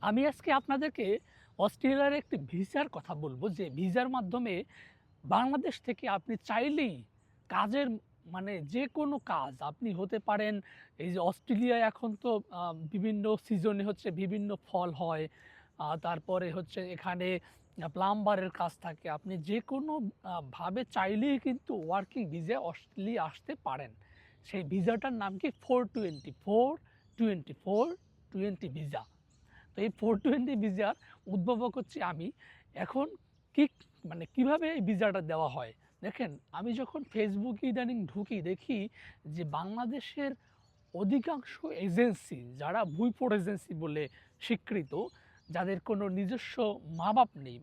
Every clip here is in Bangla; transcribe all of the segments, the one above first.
আমি আজকে আপনাদেরকে অস্ট্রেলিয়ার একটি ভিসার কথা বলবো, যে ভিসার মাধ্যমে বাংলাদেশ থেকে আপনি চাইলেই কাজের মানে যে কোনো কাজ আপনি হতে পারেন। এই যে অস্ট্রেলিয়ায় এখন তো বিভিন্ন সিজনে হচ্ছে বিভিন্ন ফল হয়। তারপরে হচ্ছে এখানে প্লাম্বারের কাজ থাকে। আপনি যে কোনো ভাবে চাইলেই কিন্তু ওয়ার্কিং ভিসায় অস্ট্রেলিয়া আসতে পারেন। সেই ভিসাটার নাম কি 420 ভিসা। তো এই 420 ভিসার উদ্ভাবক হচ্ছি আমি। এখন কি কিভাবে এই ভিসাটা দেওয়া হয়? দেখেন, আমি যখন ফেসবুকে ইদানিং ঢুকি দেখি যে বাংলাদেশের অধিকাংশ এজেন্সি, যারা ভুইফোড় এজেন্সি বলে স্বীকৃত, যাদের কোনো নিজস্ব মা-বাপ নেই,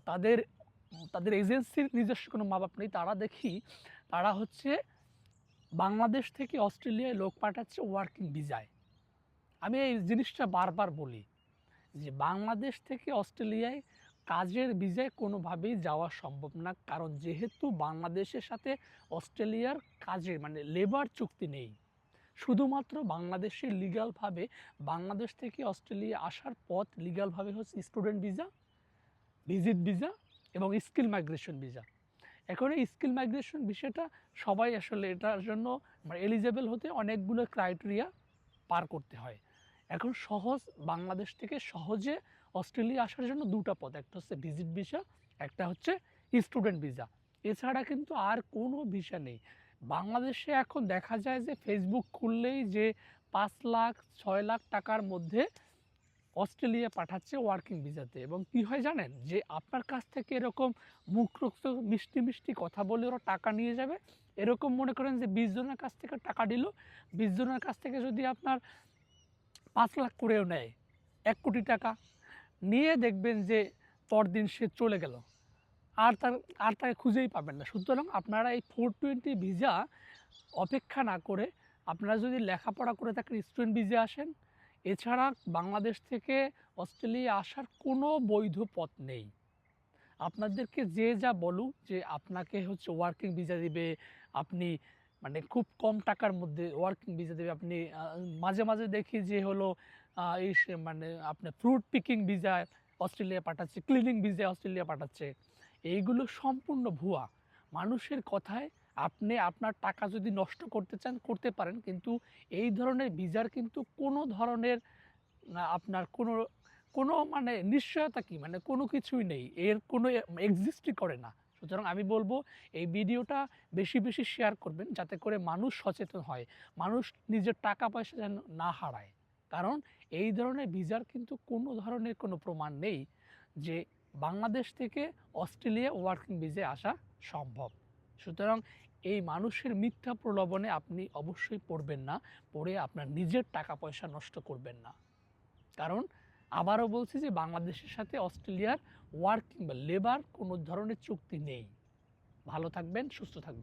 তাদের তাদের এজেন্সির নিজস্ব কোনো মা-বাপ নেই, তারা দেখি তারা হচ্ছে বাংলাদেশ থেকে অস্ট্রেলিয়ায় লোক পাঠাচ্ছে ওয়ার্কিং ভিসায়। আমি এই জিনিসটা বারবার বলি যে বাংলাদেশ থেকে অস্ট্রেলিয়ায় কাজের ভিসায় কোনোভাবেই যাওয়া সম্ভব না। কারণ যেহেতু বাংলাদেশের সাথে অস্ট্রেলিয়ার কাজের লেবার চুক্তি নেই। শুধুমাত্র বাংলাদেশে লিগ্যালভাবে বাংলাদেশ থেকে অস্ট্রেলিয়া আসার পথ লিগ্যালভাবে হচ্ছে স্টুডেন্ট ভিসা, ভিজিট ভিসা এবং স্কিল মাইগ্রেশন ভিসা। এখন এই স্কিল মাইগ্রেশন বিষয়টা সবাই আসলে এটার জন্য এলিজেবল হতে অনেকগুলো ক্রাইটেরিয়া পার করতে হয়। এখন বাংলাদেশ থেকে সহজে অস্ট্রেলিয়া আসার জন্য দুটো পথ, একটা হচ্ছে ভিজিট ভিসা, একটা হচ্ছে স্টুডেন্ট ভিসা। এছাড়া কিন্তু আর কোনো ভিসা নেই বাংলাদেশে। এখন দেখা যায় যে ফেসবুক খুললেই যে 5 লাখ 6 লাখ টাকার মধ্যে অস্ট্রেলিয়া পাঠাচ্ছে ওয়ার্কিং ভিসাতে। এবং কি হয় জানেন, যে আপনার কাছ থেকে এরকম মুখ রক্ত মিষ্টি মিষ্টি কথা বলে ওরা টাকা নিয়ে যাবে। এরকম মনে করেন যে 20 জনের কাছ থেকে টাকা দিল, 20 জনের কাছ থেকে যদি আপনার 5 লাখ করেও নেয়, 1 কোটি টাকা নিয়ে দেখবেন যে পরদিন সে চলে গেল, আর তাকে খুঁজেই পাবেন না। সুতরাং আপনারা এই 420 ভিসা অপেক্ষা না করে আপনারা যদি লেখাপড়া করে থাকেন স্টুডেন্ট ভিসা আসেন। এছাড়া বাংলাদেশ থেকে অস্ট্রেলিয়া আসার কোনো বৈধ পথ নেই। আপনাদেরকে যে যা বলুক যে আপনাকে হচ্ছে ওয়ার্কিং ভিসা দিবে, আপনি খুব কম টাকার মধ্যে ওয়ার্কিং ভিসা দেবে। আপনি মাঝে মাঝে দেখি যে হলো আপনার ফ্রুট পিকিং ভিসা অস্ট্রেলিয়া পাঠাচ্ছে, ক্লিনিং ভিসা অস্ট্রেলিয়া পাঠাচ্ছে। এইগুলো সম্পূর্ণ ভুয়া। মানুষের কথায় আপনি আপনার টাকা যদি নষ্ট করতে চান করতে পারেন, কিন্তু এই ধরনের ভিসার কিন্তু কোনো ধরনের আপনার কোনো কোনো নিশ্চয়তা কি কোনো কিছুই নেই, এর কোনো এক্সিস্টই করে না। সুতরাং আমি বলবো এই ভিডিওটা বেশি বেশি শেয়ার করবেন, যাতে করে মানুষ সচেতন হয়, মানুষ নিজের টাকা পয়সা যেন না হারায়। কারণ এই ধরনের ভিসার কিন্তু কোনো ধরনের কোনো প্রমাণ নেই যে বাংলাদেশ থেকে অস্ট্রেলিয়া ওয়ার্কিং ভিসায় আসা সম্ভব। সুতরাং এই মানুষের মিথ্যা প্রলোভনে আপনি অবশ্যই পড়বেন না, পড়ে আপনার নিজের টাকা পয়সা নষ্ট করবেন না। কারণ আবারও বলছি যে বাংলাদেশের সাথে অস্ট্রেলিয়ার ওয়ার্কিং বা লেবার কোনো ধরনের চুক্তি নেই। ভালো থাকবেন, সুস্থ থাকবেন।